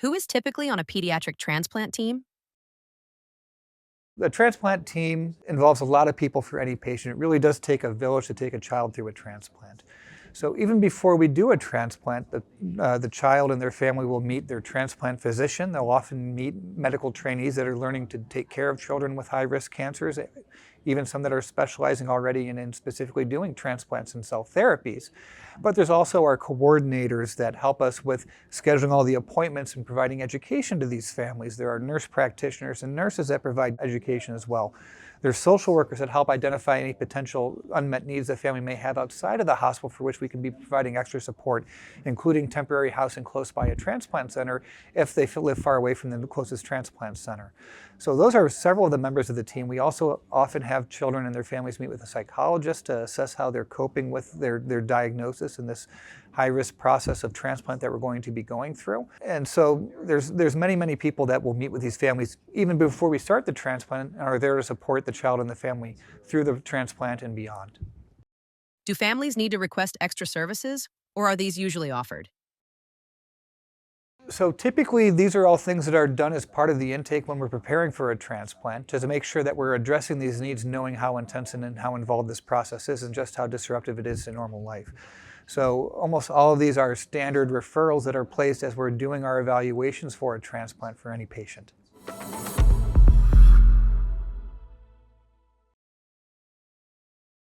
Who is typically on a pediatric transplant team? The transplant team involves a lot of people for any patient. It really does take a village to take a child through a transplant. So even before we do a transplant, the child and their family will meet their transplant physician. They'll often meet medical trainees that are learning to take care of children with high-risk cancers, even some that are specializing already in specifically doing transplants and cell therapies. But there's also our coordinators that help us with scheduling all the appointments and providing education to these families. There are nurse practitioners and nurses that provide education as well. There's social workers that help identify any potential unmet needs the family may have outside of the hospital for which we can be providing extra support, including temporary housing close by a transplant center if they live far away from the closest transplant center. So those are several of the members of the team. We also often have children and their families meet with a psychologist to assess how they're coping with their diagnosis in this high-risk process of transplant that we're going to be going through. And so there's many people that will meet with these families even before we start the transplant and are there to support the child and the family through the transplant and beyond. Do families need to request extra services, or are these usually offered? So typically, these are all things that are done as part of the intake when we're preparing for a transplant, to make sure that we're addressing these needs, knowing how intense and how involved this process is and just how disruptive it is to normal life. So almost all of these are standard referrals that are placed as we're doing our evaluations for a transplant for any patient.